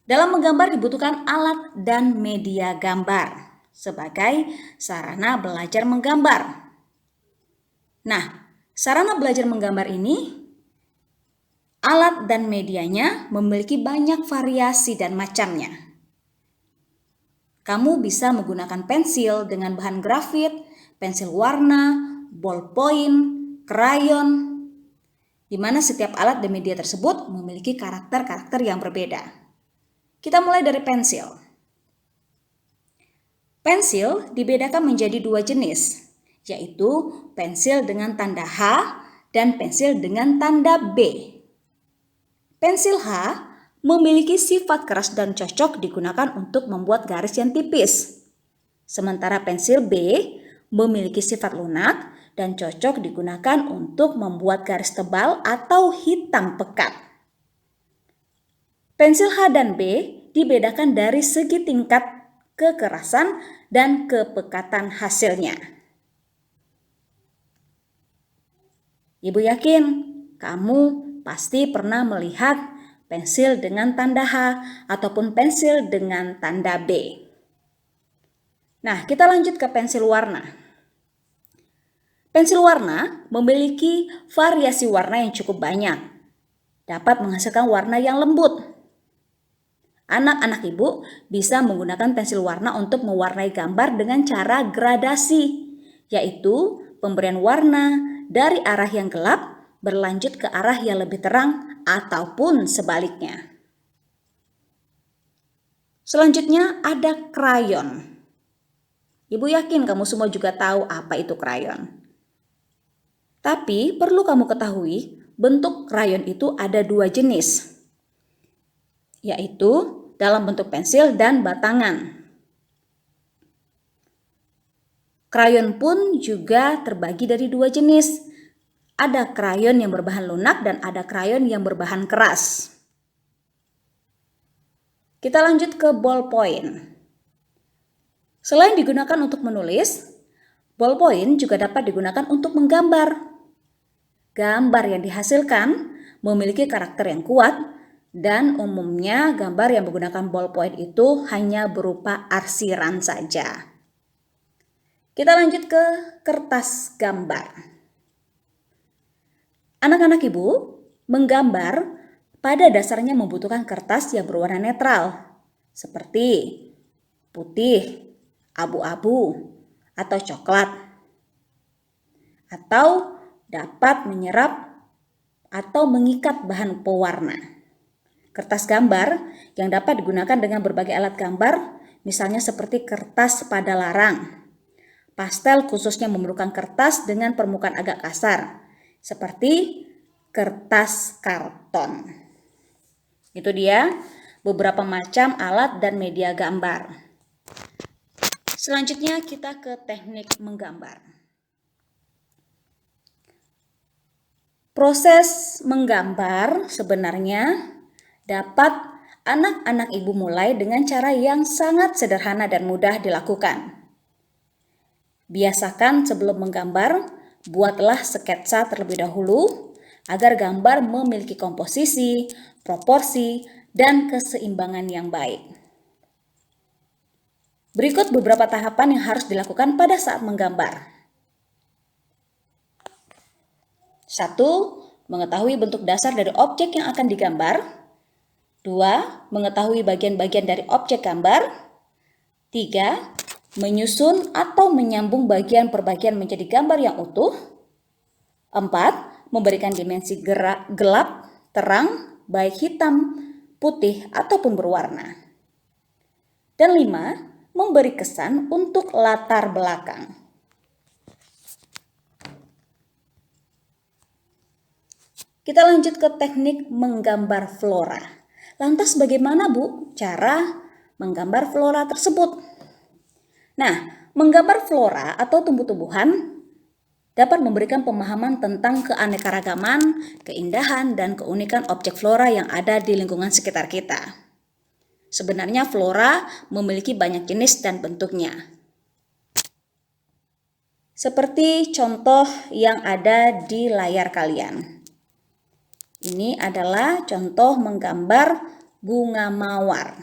Dalam menggambar dibutuhkan alat dan media gambar sebagai sarana belajar menggambar. Nah, sarana belajar menggambar ini, alat dan medianya memiliki banyak variasi dan macamnya. Kamu bisa menggunakan pensil dengan bahan grafit, pensil warna, ballpoint, krayon, di mana setiap alat dan media tersebut memiliki karakter-karakter yang berbeda. Kita mulai dari pensil. Pensil dibedakan menjadi dua jenis, yaitu pensil dengan tanda H dan pensil dengan tanda B. Pensil H memiliki sifat keras dan cocok digunakan untuk membuat garis yang tipis. Sementara pensil B memiliki sifat lunak dan cocok digunakan untuk membuat garis tebal atau hitam pekat. Pensil H dan B dibedakan dari segi tingkat kekerasan dan kepekatan hasilnya. Ibu yakin kamu pasti pernah melihat pensil dengan tanda H ataupun pensil dengan tanda B. Nah, kita lanjut ke pensil warna. Pensil warna memiliki variasi warna yang cukup banyak. Dapat menghasilkan warna yang lembut. Anak-anak ibu bisa menggunakan pensil warna untuk mewarnai gambar dengan cara gradasi, yaitu pemberian warna dari arah yang gelap berlanjut ke arah yang lebih terang ataupun sebaliknya. Selanjutnya ada krayon. Ibu yakin kamu semua juga tahu apa itu krayon. Tapi perlu kamu ketahui, bentuk krayon itu ada dua jenis, yaitu dalam bentuk pensil dan batangan. Krayon pun juga terbagi dari dua jenis. Ada krayon yang berbahan lunak dan ada krayon yang berbahan keras. Kita lanjut ke ballpoint. Selain digunakan untuk menulis, ballpoint juga dapat digunakan untuk menggambar. Gambar yang dihasilkan memiliki karakter yang kuat dan umumnya gambar yang menggunakan ballpoint itu hanya berupa arsiran saja. Kita lanjut ke kertas gambar. Anak-anak ibu menggambar pada dasarnya membutuhkan kertas yang berwarna netral, seperti putih, abu-abu, atau coklat. Atau dapat menyerap atau mengikat bahan pewarna. Kertas gambar yang dapat digunakan dengan berbagai alat gambar, misalnya seperti kertas pada larang. Pastel khususnya memerlukan kertas dengan permukaan agak kasar, seperti kertas karton. Itu dia beberapa macam alat dan media gambar. Selanjutnya kita ke teknik menggambar. Proses menggambar sebenarnya dapat anak-anak ibu mulai dengan cara yang sangat sederhana dan mudah dilakukan. Biasakan sebelum menggambar, buatlah sketsa terlebih dahulu agar gambar memiliki komposisi, proporsi, dan keseimbangan yang baik. Berikut beberapa tahapan yang harus dilakukan pada saat menggambar. 1. Mengetahui bentuk dasar dari objek yang akan digambar. 2. Mengetahui bagian-bagian dari objek gambar. 3. Menyusun atau menyambung bagian per bagian menjadi gambar yang utuh. 4. Memberikan dimensi gelap, terang, baik hitam, putih, ataupun berwarna. Dan 5. Memberi kesan untuk latar belakang. Kita lanjut ke teknik menggambar flora. Lantas bagaimana Bu cara menggambar flora tersebut? Nah, menggambar flora atau tumbuh-tumbuhan dapat memberikan pemahaman tentang keanekaragaman, keindahan, dan keunikan objek flora yang ada di lingkungan sekitar kita. Sebenarnya flora memiliki banyak jenis dan bentuknya. Seperti contoh yang ada di layar kalian. Ini adalah contoh menggambar bunga mawar.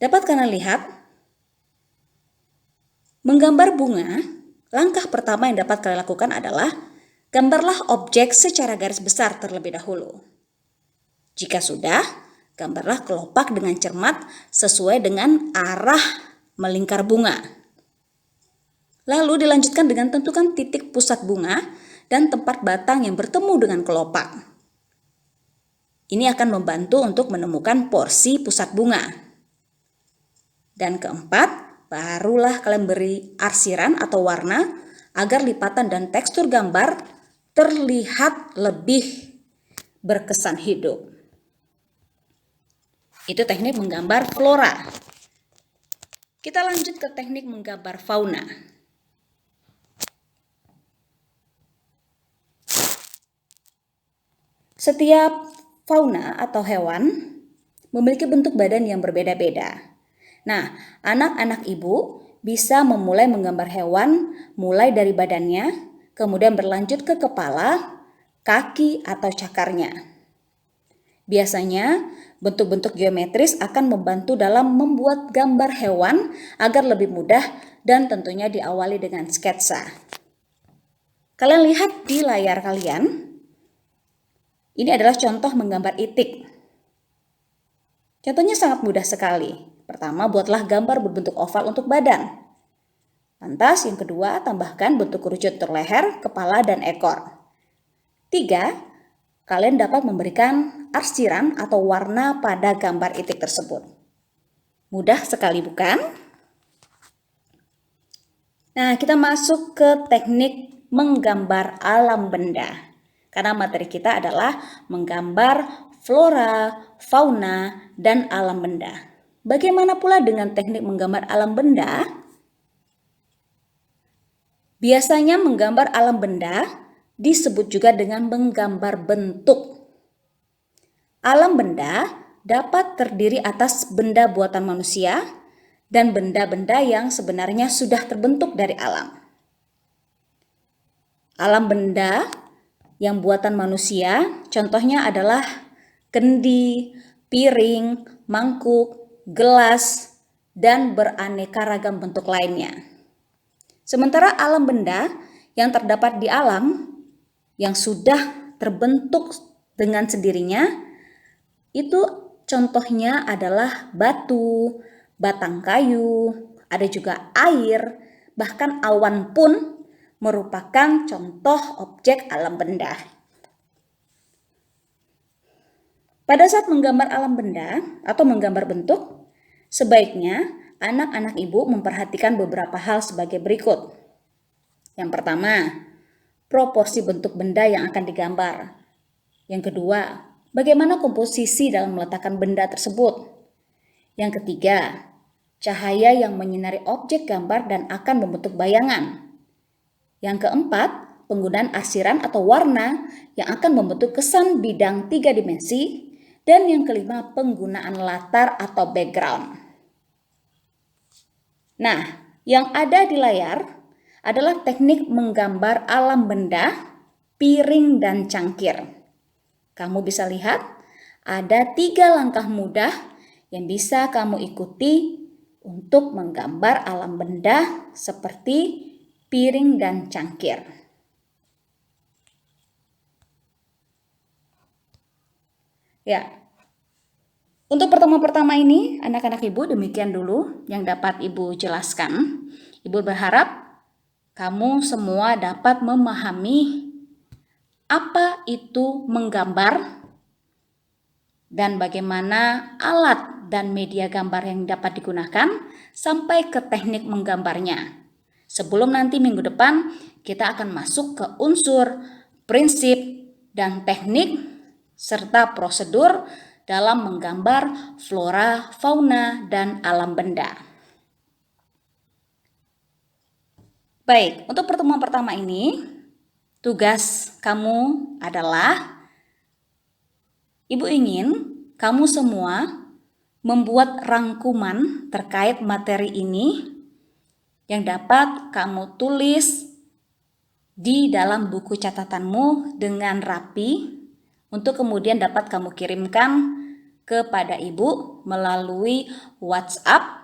Dapat kalian lihat, menggambar bunga, langkah pertama yang dapat kalian lakukan adalah gambarlah objek secara garis besar terlebih dahulu. Jika sudah, gambarlah kelopak dengan cermat sesuai dengan arah melingkar bunga. Lalu dilanjutkan dengan tentukan titik pusat bunga dan tempat batang yang bertemu dengan kelopak. Ini akan membantu untuk menemukan porsi pusat bunga. Dan keempat, barulah kalian beri arsiran atau warna agar lipatan dan tekstur gambar terlihat lebih berkesan hidup. Itu teknik menggambar flora. Kita lanjut ke teknik menggambar fauna. Setiap fauna atau hewan memiliki bentuk badan yang berbeda-beda. Nah, anak-anak ibu bisa memulai menggambar hewan mulai dari badannya, kemudian berlanjut ke kepala, kaki, atau cakarnya. Biasanya, bentuk-bentuk geometris akan membantu dalam membuat gambar hewan agar lebih mudah dan tentunya diawali dengan sketsa. Kalian lihat di layar kalian, ini adalah contoh menggambar itik. Contohnya sangat mudah sekali. Pertama, buatlah gambar berbentuk oval untuk badan. Lantas, yang kedua, tambahkan bentuk kerucut untuk leher, kepala, dan ekor. 3, kalian dapat memberikan arsiran atau warna pada gambar itik tersebut. Mudah sekali, bukan? Nah, kita masuk ke teknik menggambar alam benda. Karena materi kita adalah menggambar flora, fauna, dan alam benda. Bagaimana pula dengan teknik menggambar alam benda? Biasanya menggambar alam benda disebut juga dengan menggambar bentuk. Alam benda dapat terdiri atas benda buatan manusia dan benda-benda yang sebenarnya sudah terbentuk dari alam. Alam benda yang buatan manusia contohnya adalah kendi, piring, mangkuk, gelas, dan beraneka ragam bentuk lainnya. Sementara alam benda yang terdapat di alam yang sudah terbentuk dengan sendirinya, itu contohnya adalah batu, batang kayu, ada juga air, bahkan awan pun merupakan contoh objek alam benda. Pada saat menggambar alam benda atau menggambar bentuk, sebaiknya anak-anak ibu memperhatikan beberapa hal sebagai berikut. Yang pertama, proporsi bentuk benda yang akan digambar. Yang kedua, bagaimana komposisi dalam meletakkan benda tersebut. Yang ketiga, cahaya yang menyinari objek gambar dan akan membentuk bayangan. Yang keempat, penggunaan arsiran atau warna yang akan membentuk kesan bidang 3 dimensi. Dan yang kelima, penggunaan latar atau background. Nah, yang ada di layar adalah teknik menggambar alam benda, piring, dan cangkir. Kamu bisa lihat ada 3 langkah mudah yang bisa kamu ikuti untuk menggambar alam benda seperti piring dan cangkir. Ya, untuk pertemuan-pertama ini, anak-anak ibu demikian dulu yang dapat ibu jelaskan. Ibu berharap kamu semua dapat memahami apa itu menggambar dan bagaimana alat dan media gambar yang dapat digunakan sampai ke teknik menggambarnya. Sebelum nanti minggu depan kita akan masuk ke unsur, prinsip, dan teknik serta prosedur dalam menggambar flora, fauna, dan alam benda. Baik, untuk pertemuan pertama ini, tugas kamu adalah, ibu ingin kamu semua membuat rangkuman terkait materi ini yang dapat kamu tulis di dalam buku catatanmu dengan rapi untuk kemudian dapat kamu kirimkan kepada ibu melalui WhatsApp.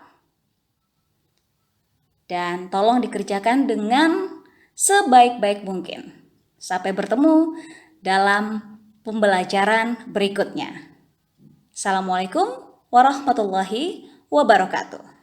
Dan tolong dikerjakan dengan sebaik-baik mungkin. Sampai bertemu dalam pembelajaran berikutnya. Assalamualaikum warahmatullahi wabarakatuh.